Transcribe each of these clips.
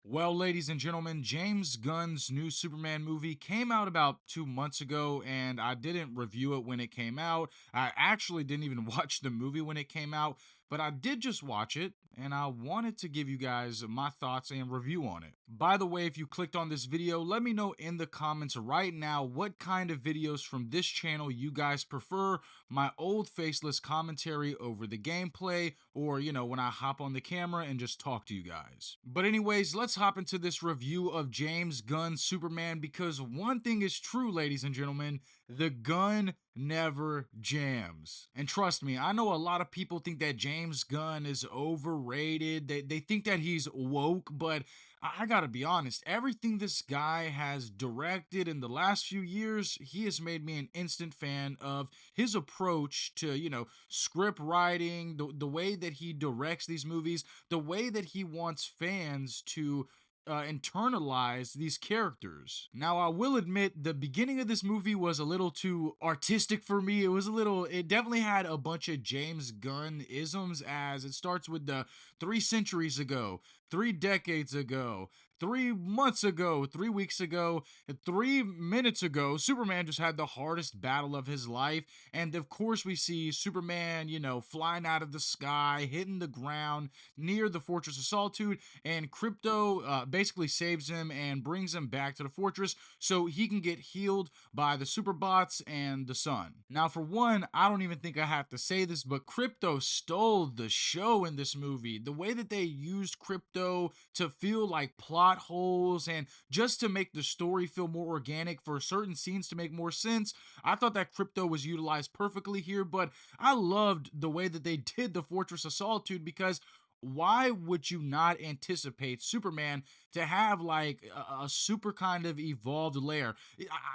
Well, ladies and gentlemen, James Gunn's new Superman movie came out about 2 months ago, and I didn't review it when it came out. I actually didn't even watch the movie when it came out, but I did just watch it, and I wanted to give you guys my thoughts and review on it. By the way, if you clicked on this video, let me know in the comments right now what kind of videos from this channel you guys prefer. My old faceless commentary over the gameplay, or, when I hop on the camera and just talk to you guys. But anyways, let's hop into this review of James Gunn's Superman, because one thing is true, ladies and gentlemen: the gun never jams. And trust me, I know a lot of people think that James Gunn is overrated. They think that he's woke, but I gotta be honest, everything this guy has directed in the last few years, he has made me an instant fan of his approach to, script writing, the way that he directs these movies, the way that he wants fans to internalize these characters. Now, I will admit the beginning of this movie was a little too artistic for me. It definitely had a bunch of James Gunn isms, as it starts with the 3 centuries ago, 3 decades ago, 3 months ago, 3 weeks ago, and 3 minutes ago. Superman just had the hardest battle of his life. And of course, we see Superman, flying out of the sky, hitting the ground near the Fortress of Solitude, and Crypto basically saves him and brings him back to the fortress so he can get healed by the Superbots and the sun. Now, for one, I don't even think I have to say this, but Crypto stole the show in this movie. The way that they used Crypto to feel like plot holes and just to make the story feel more organic, for certain scenes to make more sense, I thought that Crypto was utilized perfectly here. But I loved the way that they did the Fortress of Solitude, because why would you not anticipate Superman to have like a super kind of evolved lair?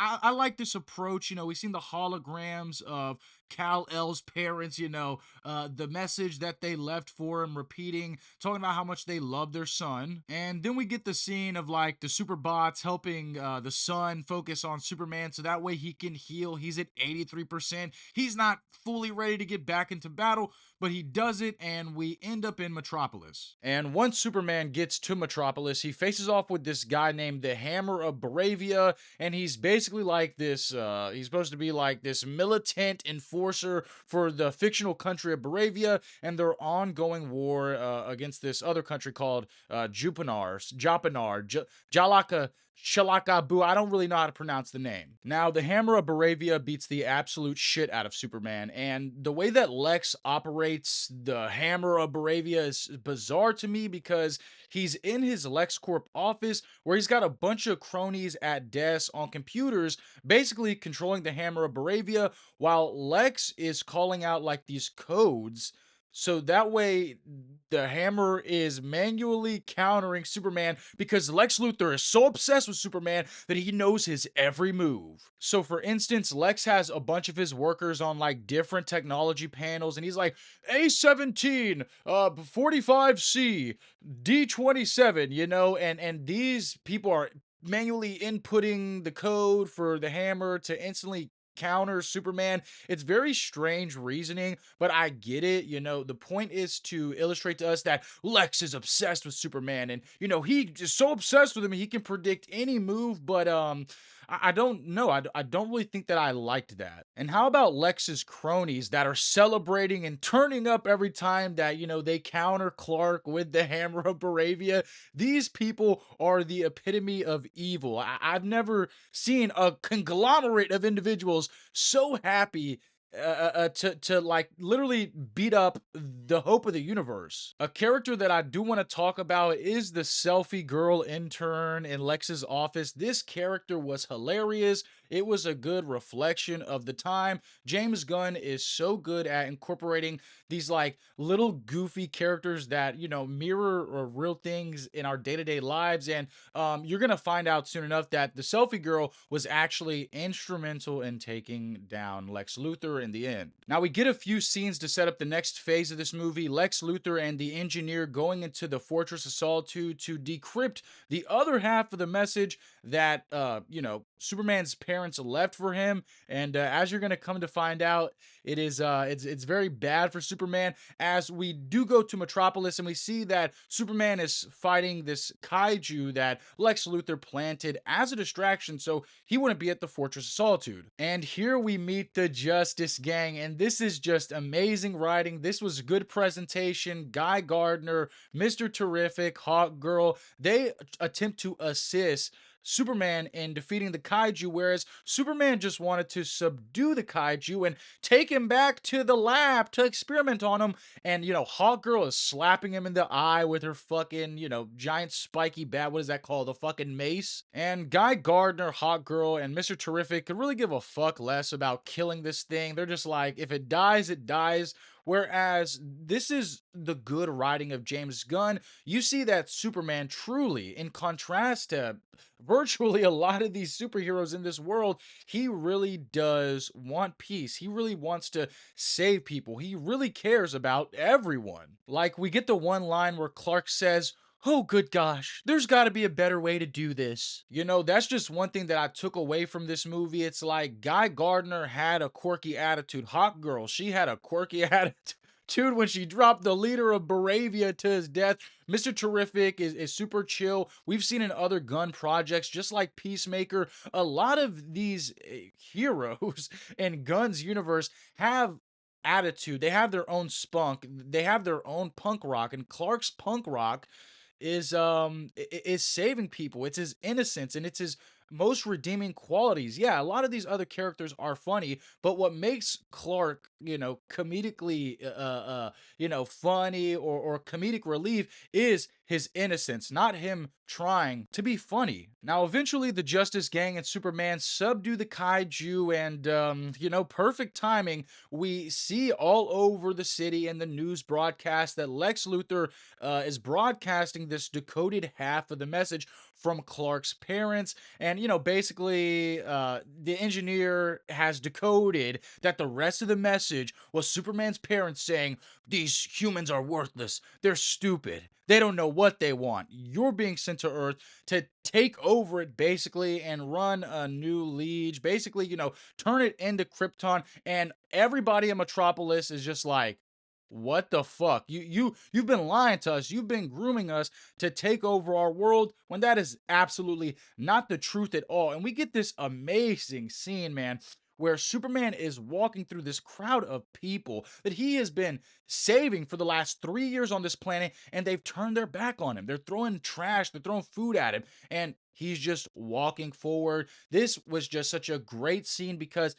I like this approach. We've seen the holograms of Kal-El's parents, the message that they left for him, repeating, talking about how much they love their son. And then we get the scene of like the Superbots helping the son focus on Superman so that way he can heal. He's at 83%. He's not fully ready to get back into battle, but he does it, and we end up in Metropolis. And once Superman gets to Metropolis, he faces off with this guy named the Hammer of Baravia, and he's basically like this, he's supposed to be like this militant enforcer for the fictional country of Baravia and their ongoing war against this other country called Japanar, Jalaka, Shalaka. I don't really know how to pronounce the name. Now, the Hammer of Baravia beats the absolute shit out of Superman, and the way that Lex operates the Hammer of Baravia is bizarre to me, because he's in his LexCorp office where he's got a bunch of cronies at desks on computers, basically controlling the Hammer of Baravia, while Lex is calling out like these codes. So that way, the Hammer is manually countering Superman, because Lex Luthor is so obsessed with Superman that he knows his every move. So, for instance, Lex has a bunch of his workers on like different technology panels, and he's like, A17, 45C, D27, and these people are manually inputting the code for the Hammer to instantly counter Superman. It's very strange reasoning, but I get it. The point is to illustrate to us that Lex is obsessed with Superman, and he is so obsessed with him he can predict any move. But I don't know. I don't really think that I liked that. And how about Lex's cronies that are celebrating and turning up every time that they counter Clark with the Hammer of Baravia? These people are the epitome of evil. I've never seen a conglomerate of individuals so happy to like literally beat up the hope of the universe. A character that I do want to talk about is the selfie girl intern in Lex's office. This character was hilarious. It was a good reflection of the time. James Gunn is so good at incorporating these like little goofy characters that mirror or real things in our day-to-day lives. And you're gonna find out soon enough that the selfie girl was actually instrumental in taking down Lex Luthor in the end. Now, we get a few scenes to set up the next phase of this movie: Lex Luthor and the engineer going into the Fortress of Solitude to decrypt the other half of the message that Superman's parents left for him, and as you're gonna come to find out, it's very bad for Superman. As we do go to Metropolis, and we see that Superman is fighting this kaiju that Lex Luthor planted as a distraction, so he wouldn't be at the Fortress of Solitude. And here we meet the Justice Gang, and this is just amazing writing. This was good presentation. Guy Gardner, Mr. Terrific, Hawk Girl, they attempt to assist Superman in defeating the kaiju, whereas Superman just wanted to subdue the kaiju and take him back to the lab to experiment on him. And, Hawkgirl is slapping him in the eye with her fucking, giant spiky bat. What is that called? A fucking mace. And Guy Gardner, Hawkgirl, and Mr. Terrific could really give a fuck less about killing this thing. They're just like, if it dies, it dies. Whereas this is the good writing of James Gunn. You see that Superman truly, in contrast to virtually a lot of these superheroes in this world, he really does want peace. He really wants to save people. He really cares about everyone. Like, we get the one line where Clark says, "Oh, good gosh, there's got to be a better way to do this." That's just one thing that I took away from this movie. It's like Guy Gardner had a quirky attitude. Hawk Girl, she had a quirky attitude. Dude, when she dropped the leader of Baravia to his death, Mr. Terrific is super chill. We've seen in other Gun projects, just like Peacemaker, a lot of these heroes in Gun's universe have attitude. They have their own spunk. They have their own punk rock. And Clark's punk rock is saving people. It's his innocence and it's his most redeeming qualities. Yeah, a lot of these other characters are funny, but what makes Clark, comedically funny or comedic relief is his innocence, not him trying to be funny. Now, eventually, the Justice Gang and Superman subdue the kaiju, and, perfect timing. We see all over the city and the news broadcast that Lex Luthor is broadcasting this decoded half of the message from Clark's parents. And, basically, the engineer has decoded that the rest of the message was Superman's parents saying, "These humans are worthless. They're stupid. They don't know what they want. You're being sent to Earth to take over it, basically, and run a new liege. Basically, turn it into Krypton." And everybody in Metropolis is just like, what the fuck? You've been lying to us. You've been grooming us to take over our world when that is absolutely not the truth at all. And we get this amazing scene, man, where Superman is walking through this crowd of people that he has been saving for the last 3 years on this planet, and they've turned their back on him. They're throwing trash, they're throwing food at him, and he's just walking forward. This was just such a great scene because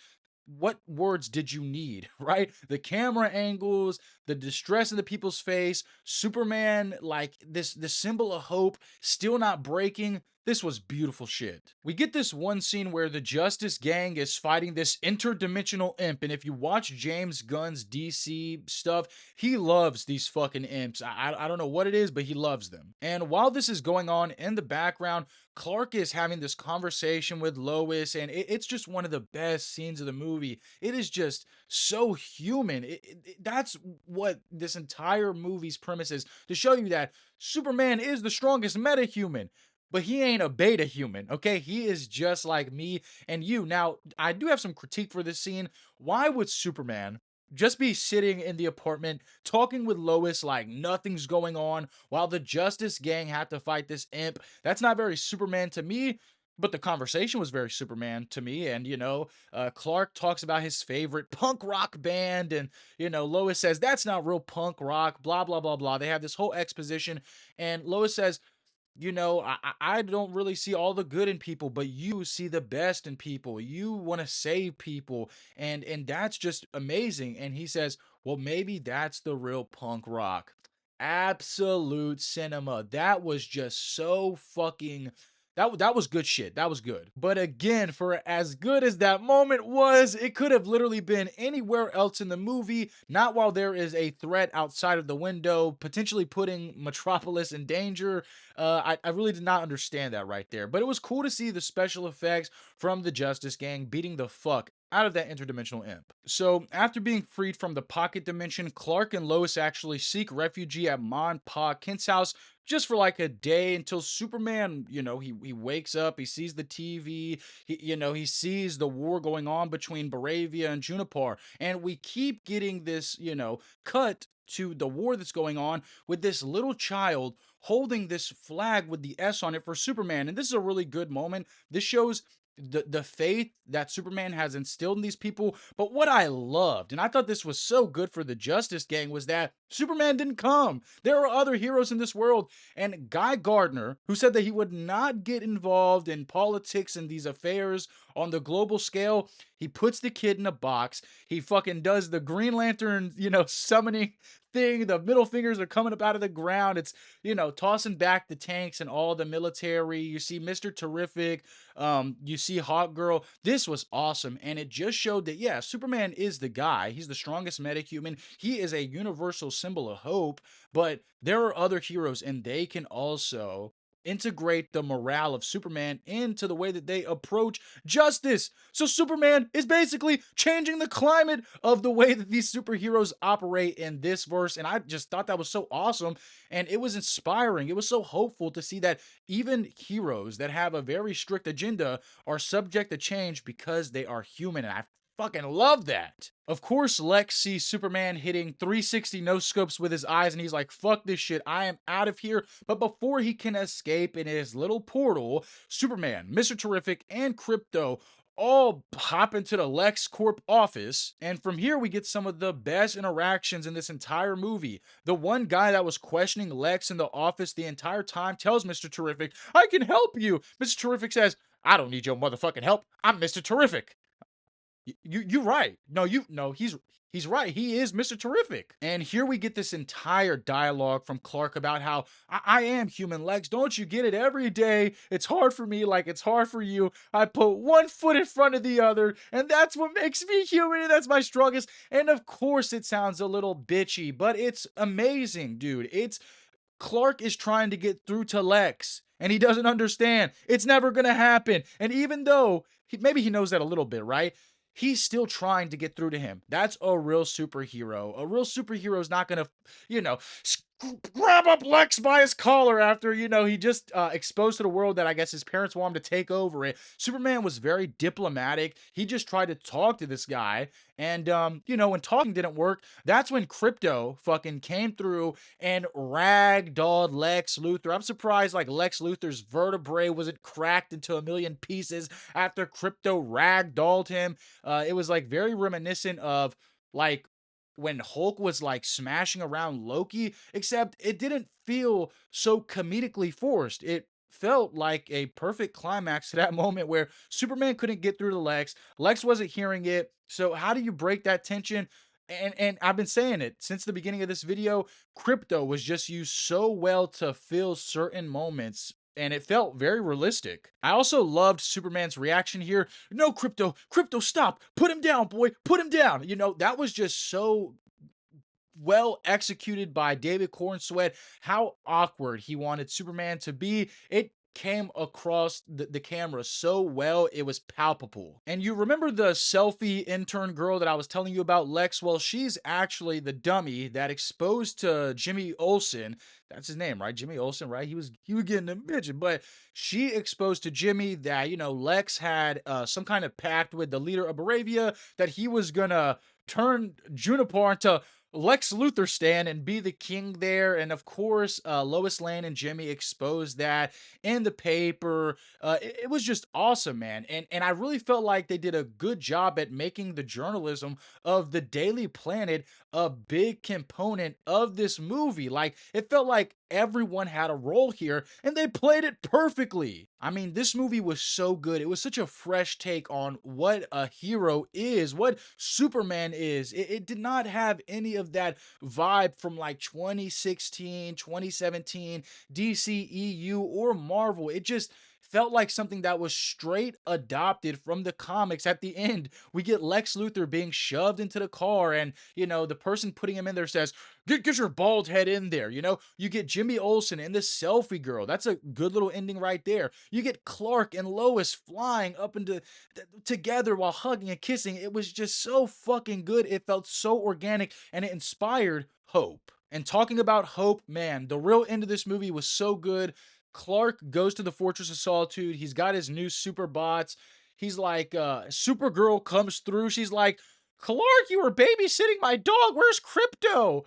what words did you need, right? The camera angles, the distress in the people's face, Superman, like this symbol of hope, still not breaking. This was beautiful shit. We get this one scene where the Justice Gang is fighting this interdimensional imp, and if you watch James Gunn's DC stuff, he loves these fucking imps. I don't know what it is, but he loves them. And while this is going on in the background, Clark is having this conversation with Lois, and it's just one of the best scenes of the movie. It is just so human. That's what this entire movie's premise is, to show you that Superman is the strongest metahuman. But he ain't a beta human, okay? He is just like me and you. Now, I do have some critique for this scene. Why would Superman just be sitting in the apartment talking with Lois like nothing's going on while the Justice Gang had to fight this imp? That's not very Superman to me. But the conversation was very Superman to me. And, Clark talks about his favorite punk rock band. And, Lois says, "That's not real punk rock," blah, blah, blah, blah. They have this whole exposition. And Lois says, I don't really see all the good in people, but you see the best in people. You want to save people, and that's just amazing. And he says, "Well, maybe that's the real punk rock." Absolute cinema. That was just so fucking. That was good shit. That was good. But again, for as good as that moment was, it could have literally been anywhere else in the movie, not while there is a threat outside of the window, potentially putting Metropolis in danger. I really did not understand that right there. But it was cool to see the special effects from the Justice Gang beating the fuck out of that interdimensional imp. So, after being freed from the pocket dimension, Clark and Lois actually seek refuge at Ma and Pa Kent's house just for like a day until Superman, he wakes up, he sees the TV, he sees the war going on between Baravia and Juniper, and we keep getting this, cut to the war that's going on with this little child holding this flag with the S on it for Superman. And this is a really good moment. This shows the faith that Superman has instilled in these people. But what I loved, and I thought this was so good for the Justice Gang, was that Superman didn't come. There are other heroes in this world. And Guy Gardner, who said that he would not get involved in politics and these affairs on the global scale, he puts the kid in a box. He fucking does the Green Lantern, summoning thing. The middle fingers are coming up out of the ground. It's, tossing back the tanks and all the military. You see Mr. Terrific. You see Hawk Girl. This was awesome. And it just showed that, yeah, Superman is the guy. He's the strongest metahuman. He is a universal symbol of hope, but there are other heroes and they can also integrate the morale of Superman into the way that they approach justice. So Superman is basically changing the climate of the way that these superheroes operate in this verse. And I just thought that was so awesome. And it was inspiring. It was so hopeful to see that even heroes that have a very strict agenda are subject to change because they are human. And I fucking love that. Of course, Lex sees Superman hitting 360 no scopes with his eyes, and he's like, fuck this shit, I am out of here. But before he can escape in his little portal, Superman, Mr. Terrific, and Krypto all hop into the LexCorp office, and from here we get some of the best interactions in this entire movie. The one guy that was questioning Lex in the office the entire time tells Mr. Terrific, I can help you. Mr. Terrific says, I don't need your motherfucking help. I'm Mr. Terrific. You right. No, he's right. He is Mr. Terrific. And here we get this entire dialogue from Clark about how I am human, Lex. Don't you get it? Every day it's hard for me like it's hard for you. I put one foot in front of the other, and that's what makes me human, and that's my strongest. And of course it sounds a little bitchy, but it's amazing, dude. It's Clark is trying to get through to Lex, and he doesn't understand. It's never gonna happen. And even though maybe he knows that a little bit, right? He's still trying to get through to him. That's a real superhero. A real superhero is not gonna, you know, grab up Lex by his collar after, he just exposed to the world that I guess his parents want him to take over it. Superman was very diplomatic. He just tried to talk to this guy. And, when talking didn't work, that's when Krypto fucking came through and ragdolled Lex Luthor. I'm surprised, like, Lex Luthor's vertebrae wasn't cracked into a million pieces after Krypto ragdolled him. It was, like, very reminiscent of, like, when Hulk was like smashing around Loki, except it didn't feel so comedically forced. It felt like a perfect climax to that moment where Superman couldn't get through to Lex. Lex wasn't hearing it. So how do you break that tension? And I've been saying it since the beginning of this video. Krypto was just used so well to fill certain moments, and it felt very realistic. I also loved Superman's reaction here. No, Krypto, stop. Put him down, boy. Put him down. That was just so well executed by David Cornsweet. How awkward he wanted Superman to be. It came across the camera so well, it was palpable. And you remember the selfie intern girl that I was telling you about, Lex? Well, she's actually the dummy that exposed to Jimmy Olsen. That's his name, right? Jimmy Olsen, right? He was getting a midget, but she exposed to Jimmy that, Lex had some kind of pact with the leader of Baravia that he was gonna turn Juniper into Lex Luthor stand and be the king there. And of course, Lois Lane and Jimmy exposed that in the paper. It was just awesome, man. And I really felt like they did a good job at making the journalism of the Daily Planet a big component of this movie. Like, it felt like everyone had a role here and they played it perfectly. I mean, this movie was so good. It was such a fresh take on what a hero is, what Superman is. It did not have any of that vibe from like 2016, 2017 DCEU or Marvel. It just felt like something that was straight adopted from the comics. At the end, we get Lex Luthor being shoved into the car, and the person putting him in there says, get your bald head in there. You get Jimmy Olsen and the selfie girl. That's a good little ending right there. You get Clark and Lois flying up into together while hugging and kissing. It was just so fucking good. It felt so organic, and it inspired hope. And talking about hope, man, the real end of this movie was so good. Clark goes to the Fortress of Solitude. He's got his new super bots. He's like, Supergirl comes through. She's like, Clark, you were babysitting my dog. Where's Crypto?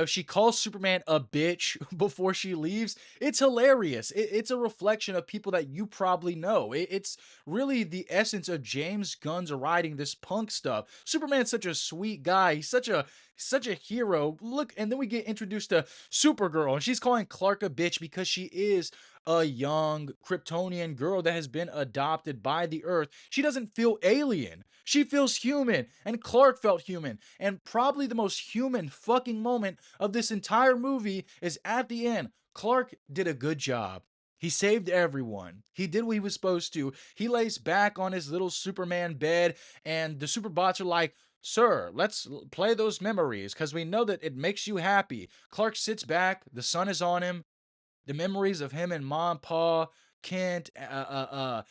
She calls Superman a bitch before she leaves. It's hilarious. It's a reflection of people that you probably know. It's really the essence of James Gunn's writing this punk stuff. Superman's such a sweet guy. He's such a hero. Look, and then we get introduced to Supergirl, and she's calling Clark a bitch because she is a young Kryptonian girl that has been adopted by the Earth. She doesn't feel alien. She feels human, and Clark felt human. And probably the most human fucking moment of this entire movie is at the end. Clark did a good job. He saved everyone. He did what he was supposed to. He lays back on his little Superman bed, and the Superbots are like, Sir, let's play those memories because we know that it makes you happy. Clark sits back, the sun is on him, the memories of him and mom, pa, Kent, as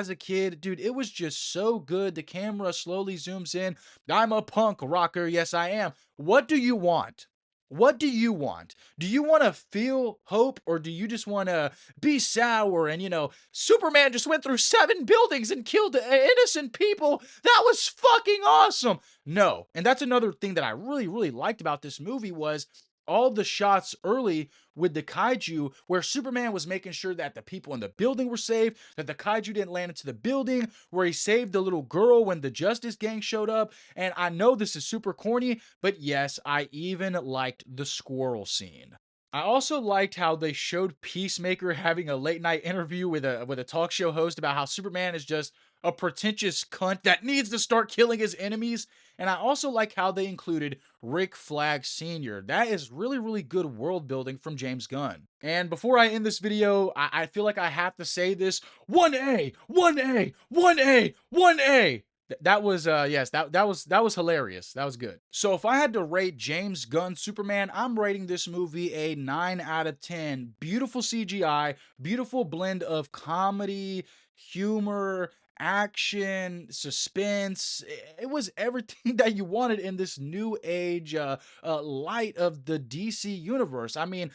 a kid, dude, it was just so good. The camera slowly zooms in. I'm a punk rocker. Yes, I am. What do you want? What do you want? Do you want to feel hope or do you just want to be sour and, Superman just went through 7 buildings and killed innocent people? That was fucking awesome. No. And that's another thing that I really, really liked about this movie was all the shots early with the kaiju where Superman was making sure that the people in the building were safe, that the kaiju didn't land into the building, where he saved the little girl when the Justice Gang showed up. And I know this is super corny, but yes, I even liked the squirrel scene. I also liked how they showed Peacemaker having a late night interview with a talk show host about how Superman is just a pretentious cunt that needs to start killing his enemies. And I also like how they included Rick Flag Sr. That is really, really good world building from James Gunn. And before I end this video, I feel like I have to say this. 1A, 1A, 1A, 1A. That was yes, that was hilarious. That was good. So if I had to rate James Gunn Superman, I'm rating this movie a 9 out of 10. Beautiful CGI, beautiful blend of comedy, humor, action, suspense. It was everything that you wanted in this new age light of the DC universe. I mean,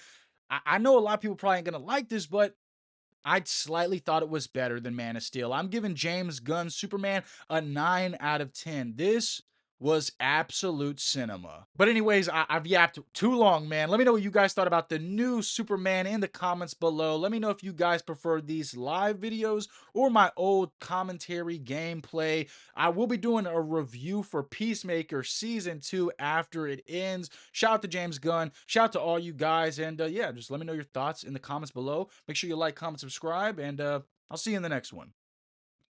I know a lot of people probably ain't gonna like this, but I slightly thought it was better than Man of Steel. I'm giving James Gunn's Superman a 9 out of 10. This was absolute cinema. But anyways, I've yapped too long, man. Let me know what you guys thought about the new Superman in the comments below. Let me know if you guys prefer these live videos or my old commentary gameplay. I will be doing a review for Peacemaker Season 2 after it ends. Shout out to James Gunn. Shout out to all you guys. And yeah, just let me know your thoughts in the comments below. Make sure you like, comment, subscribe, and I'll see you in the next one.